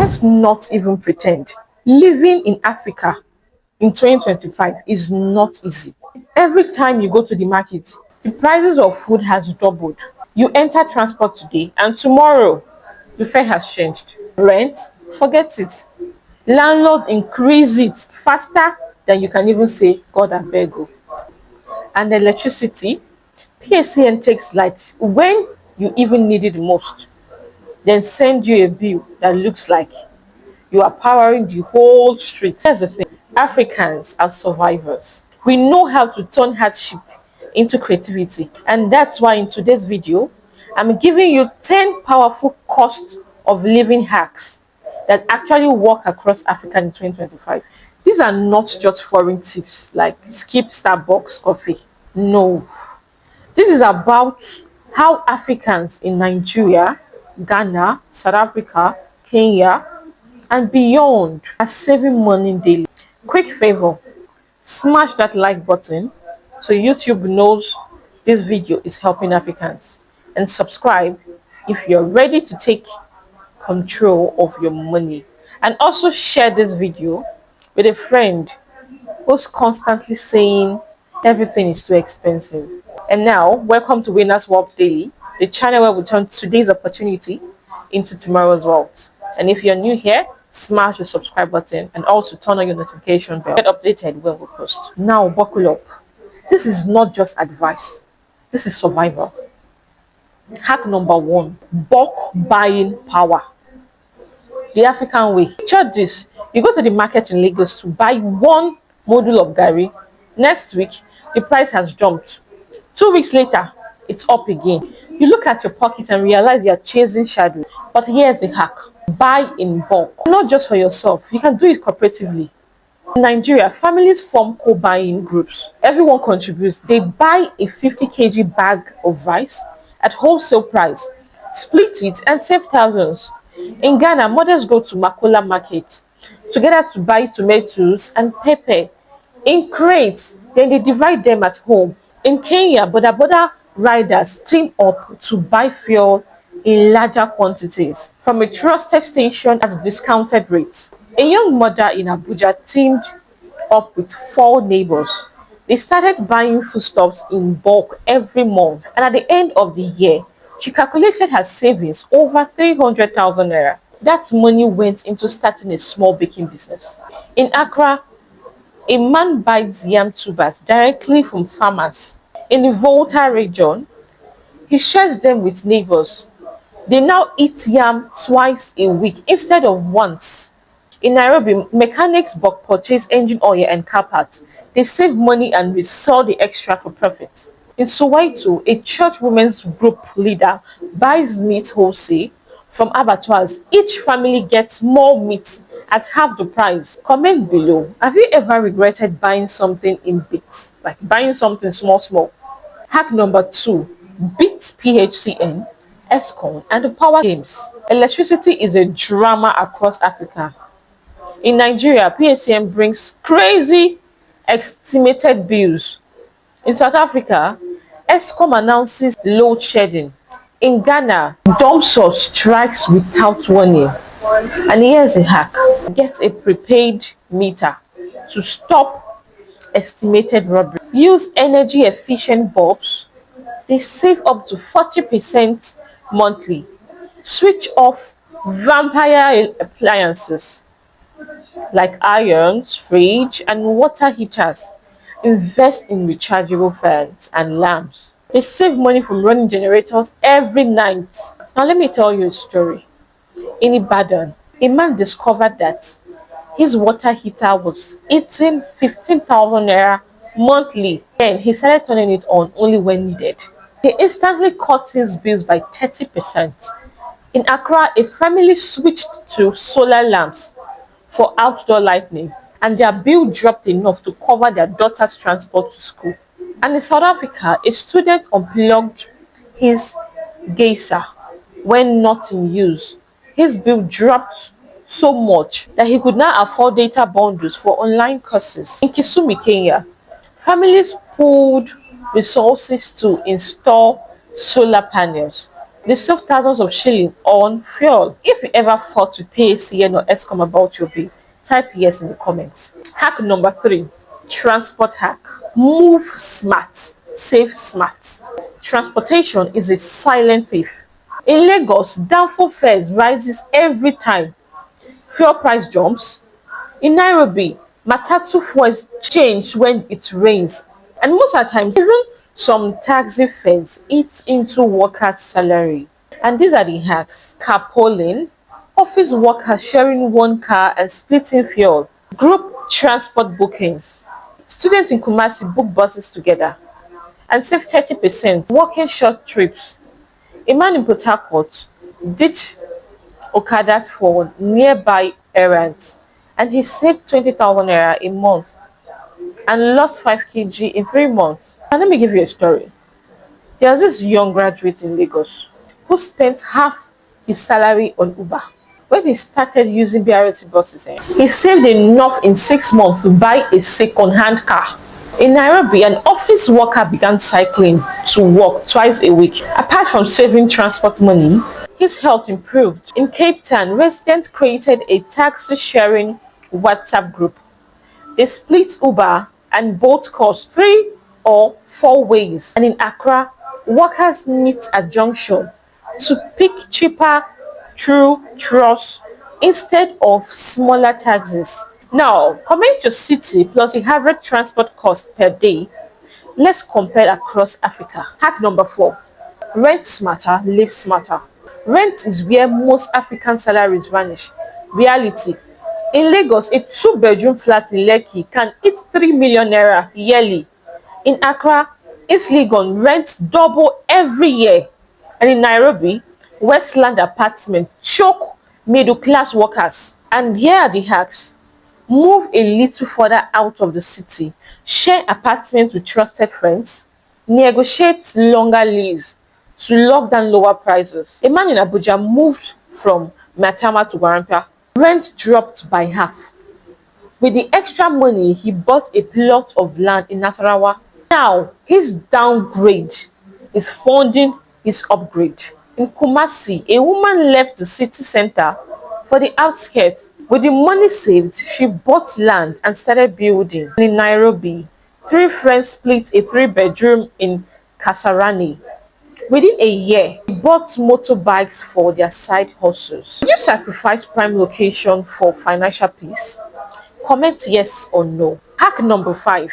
let's not even pretend. Living in Africa in 2025 is not easy. Every time you go to the market, the prices of food has doubled. You enter transport today and tomorrow the fare has changed. Rent, forget it. Landlords increase it faster than you can even say God abeg o. And electricity, PHCN takes light when you even need it most, then send you a bill that looks like you are powering the whole street. Here's the thing, Africans are survivors. We know how to turn hardship into creativity, and that's why in today's video I'm giving you 10 powerful cost of living hacks that actually work across Africa in 2025. These are not just foreign tips like skip Starbucks coffee. No, this is about how Africans in Nigeria, Ghana, South Africa, Kenya, and beyond are saving money daily. Quick favor, smash that like button so YouTube knows this video is helping Africans, and subscribe if you're ready to take control of your money. And also share this video with a friend who's constantly saying everything is too expensive. And now, welcome to Winners Wealth Daily, the channel where we turn today's opportunity into tomorrow's wealth. And if you're new here, smash the subscribe button and also turn on your notification bell. Get updated when we post. Now, buckle up. This is not just advice. This is survival. Hack number 1, bulk buying power. The African way. Picture this. You go to the market in Lagos to buy one module of garri. Next week, the price has jumped. 2 weeks later, it's up again. You look at your pocket and realize you're chasing shadow. But here's the hack. Buy in bulk. Not just for yourself. You can do it cooperatively. In Nigeria, families form co-buying groups. Everyone contributes. They buy a 50 kg bag of rice at wholesale price, split it, and save thousands. In Ghana, mothers go to Makola market together to buy tomatoes and pepper in crates, then they divide them at home. In Kenya, boda riders team up to buy fuel in larger quantities from a trusted station at discounted rates. A young mother in Abuja teamed up with 4 neighbors. They started buying foodstuffs in bulk every month, and at the end of the year, she calculated her savings over 300,000 naira. That money went into starting a small baking business. In Accra, a man buys yam tubers directly from farmers. In the Volta region, he shares them with neighbors. They now eat yam twice a week instead of once. In Nairobi, mechanics bulk purchase engine oil and car parts. They save money and resell the extra for profit. In Soweto, a church women's group leader buys meat wholesale from abattoirs. Each family gets more meat at half the price. Comment below. Have you ever regretted buying something in bits? Like buying something small? Hack number 2. Beat PHCN, Eskom, and the power games. Electricity is a drama across Africa. In Nigeria, PHCN brings crazy estimated bills. In South Africa, Eskom announces load shedding. In Ghana, Dumsor strikes without warning. And here's a hack. Get a prepaid meter to stop estimated robbery. Use energy efficient bulbs. They save up to 40% monthly. Switch off vampire appliances like irons, fridge, and water heaters. Invest in rechargeable fans and lamps. They save money from running generators every night. Now let me tell you a story. In Ibadan, a man discovered that his water heater was eating 15,000 naira monthly. Then he started turning it on only when needed. He instantly cut his bills by 30%. In Accra, a family switched to solar lamps for outdoor lighting, and their bill dropped enough to cover their daughter's transport to school. And in South Africa, a student unplugged his geyser when not in use. His bill dropped so much that he could now afford data bundles for online courses. In Kisumu, Kenya, families pooled resources to install solar panels. They save thousands of shillings on fuel. If you ever fought with PHCN or Eskom about your bill, type yes in the comments. Hack number 3. Transport hack. Move smart, save smart. Transportation is a silent thief. In Lagos, downfall fares rises every time fuel price jumps. In Nairobi, matatu fares change when it rains, and most of the times even some taxi fares eat into workers' salary. And these are the hacks: carpooling, office workers sharing one car and splitting fuel; group transport bookings, students in Kumasi book buses together and save 30%; working short trips. A man in Port Harcourt ditched Okadas for nearby errands and he saved 20,000 naira a month and lost 5 kg in 3 months. And let me give you a story. There was this young graduate in Lagos who spent half his salary on Uber. When he started using BRT buses, he saved enough in 6 months to buy a second-hand car. In Nairobi, an office worker began cycling to work twice a week. Apart from saving transport money, his health improved. In Cape Town, residents created a taxi-sharing WhatsApp group. They split Uber and Bolt cost 3 or 4 ways. And in Accra, workers meet at junction to pick cheaper through truss instead of smaller taxis. Now, coming to city plus the average transport cost per day, let's compare across Africa. Hack number 4. Rent smarter, live smarter. Rent is where most African salaries vanish. Reality: in Lagos, a 2-bedroom flat in Lekki can eat 3 million naira yearly. In Accra, East Legon rents double every year. And in Nairobi, Westland apartments choke middle-class workers. And here are the hacks. Move a little further out of the city. Share apartments with trusted friends. Negotiate longer lease to lock down lower prices. A man in Abuja moved from Matama to Guarampa. Rent dropped by half. With the extra money, he bought a plot of land in Nasarawa. Now, his downgrade is funding his upgrade. In Kumasi, a woman left the city center for the outskirts. With the money saved, she bought land and started building. In Nairobi, 3 friends split a 3-bedroom in Kasarani. Within a year, they bought motorbikes for their side hustles. Would you sacrifice prime location for financial peace? Comment yes or no. Hack number 5.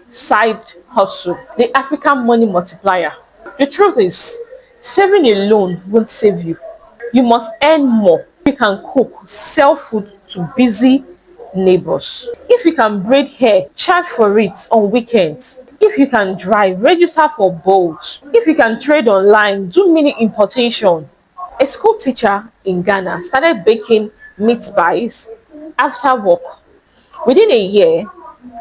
Side hustle. The African Money Multiplier. The truth is, saving alone won't save you. You must earn more. You can cook, sell food to busy neighbors. If you can braid hair, charge for it on weekends. If you can drive, register for Bolt. If you can trade online, do mini importation. A school teacher in Ghana started baking meat pies after work. Within a year,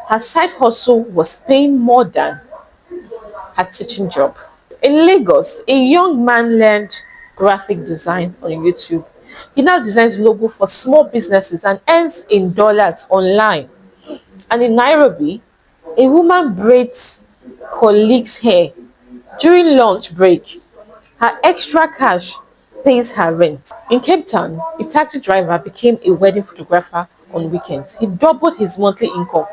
her side hustle was paying more than her teaching job. In Lagos, a young man learned graphic design on YouTube. He now designs logo for small businesses and earns in dollars online. And in Nairobi, a woman braids colleagues' hair during lunch break. Her extra cash pays her rent. In Cape Town, a taxi driver became a wedding photographer on weekends. He doubled his monthly income.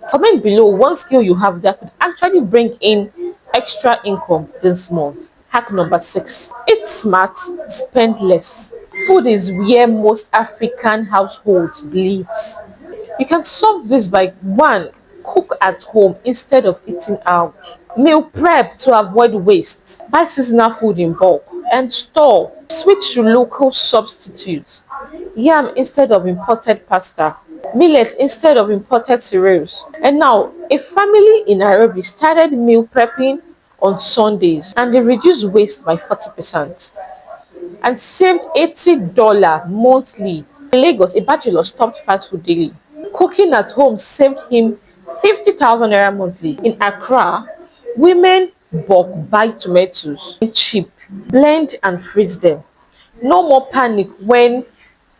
Comment below one skill you have that could actually bring in extra income this month. Hack number 6. Eat smart, spend less. Food is where most African households bleeds. You can solve this by 1. Cook at home instead of eating out. Meal prep to avoid waste. Buy seasonal food in bulk and store. Switch to local substitutes. Yam instead of imported pasta. Millet instead of imported cereals. And now, a family in Nairobi started meal prepping on Sundays and they reduced waste by 40% and saved $80 monthly. In Lagos, a bachelor stopped fast food daily. Cooking at home saved him 50,000 naira monthly. In Accra, women bulk buy tomatoes cheap, blend and freeze them. No more panic when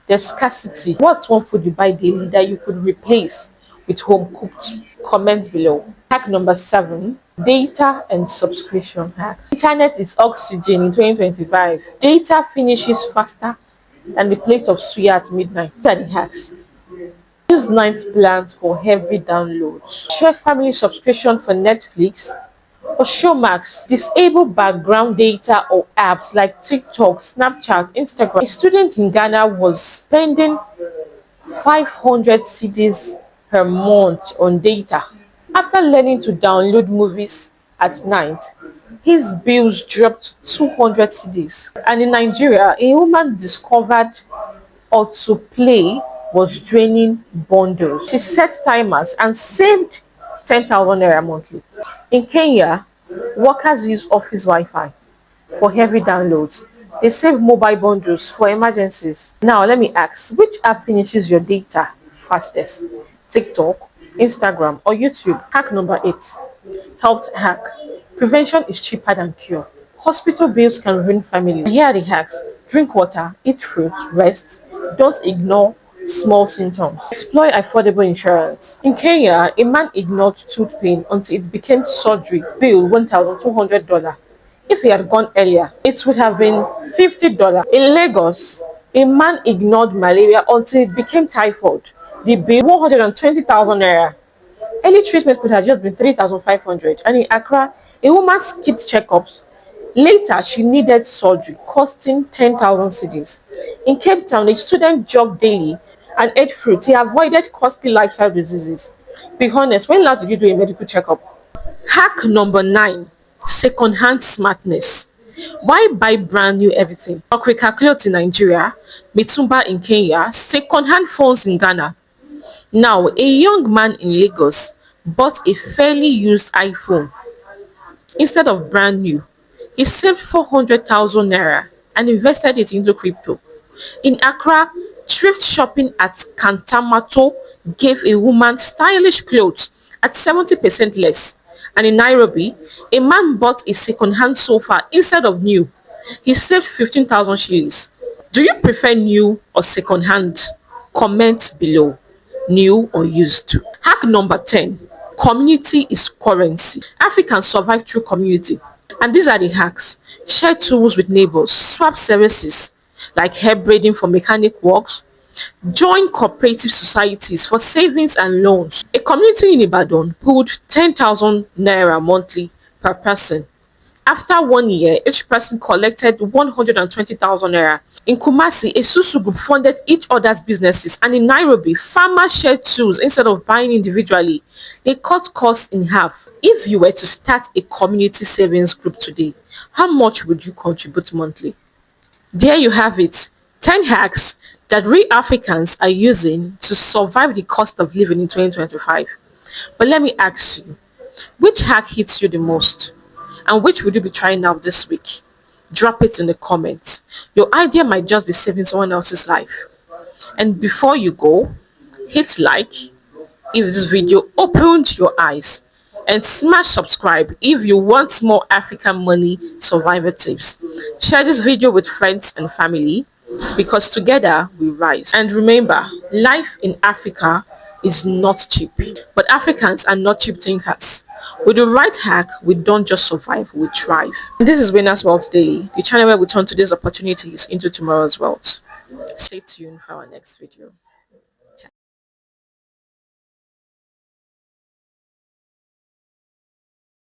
there's scarcity. What's one food you buy daily that you could replace with home cooked? Comment below. Hack number 7. Data and subscription hacks. Internet is oxygen in 2025. Data finishes faster than the plate of suya at midnight. These are the hacks. Use night plans for heavy downloads. Share family subscription for Netflix or Showmax. Disable background data or apps like TikTok, Snapchat, Instagram. A student in Ghana was spending 500 CDs per month on data. After learning to download movies at night, his bills dropped 200 CDs. And in Nigeria, a woman discovered autoplay was draining bundles. She set timers and saved 10,000 naira monthly. In Kenya, workers use office Wi-Fi for heavy downloads. They save mobile bundles for emergencies. Now let me ask, which app finishes your data fastest? TikTok, Instagram, or YouTube? Hack number 8. Health hack. Prevention is cheaper than cure. Hospital bills can ruin family. Here are the hacks. Drink water, eat fruit, rest. Don't ignore small symptoms. Explore affordable insurance. In Kenya, a man ignored tooth pain until it became surgery. Bill $1,200. If he had gone earlier, it would have been $50. In Lagos, a man ignored malaria until it became typhoid. The bill 120,000 naira. Early treatment could have just been 3,500. And in Accra, a woman skipped checkups. Later, she needed surgery, costing 10,000 cedis. In Cape Town, a student jogged daily and ate fruit. He avoided costly lifestyle diseases. Be honest, when last did you do a medical checkup? Hack number 9. Second-hand smartness. Why buy brand new everything? Okrika clothes in Nigeria, Mitumba in Kenya, second-hand phones in Ghana. Now, a young man in Lagos bought a fairly used iPhone instead of brand new. He saved 400,000 naira and invested it into crypto. In Accra, thrift shopping at Kantamato gave a woman stylish clothes at 70% less. And in Nairobi, a man bought a second-hand sofa instead of new. He saved 15,000 shillings. Do you prefer new or second-hand? Comment below. New or used? Hack number 10. Community is currency. Africans survive through community. And these are the hacks. Share tools with neighbors. Swap services like hair braiding for mechanic works. Join cooperative societies for savings and loans. A community in Ibadan pulled 10,000 naira monthly per person. After 1 year, each person collected 120,000 naira. In Kumasi, a Susu group funded each other's businesses, and in Nairobi, farmers shared tools instead of buying individually. They cut costs in half. If you were to start a community savings group today, how much would you contribute monthly? There you have it. 10 hacks that real Africans are using to survive the cost of living in 2025. But let me ask you, which hack hits you the most? And which would you be trying out this week? Drop it in the comments. Your idea might just be saving someone else's life. And before you go, hit like if this video opened your eyes, and smash subscribe if you want more African money survivor tips. Share this video with friends and family, because together we rise. And remember, life in Africa is not cheap, but Africans are not cheap thinkers. With the right hack, we don't just survive, we thrive. And this is Winners Wealth Daily, the channel where we turn today's opportunities into tomorrow's wealth. Stay tuned for our next video.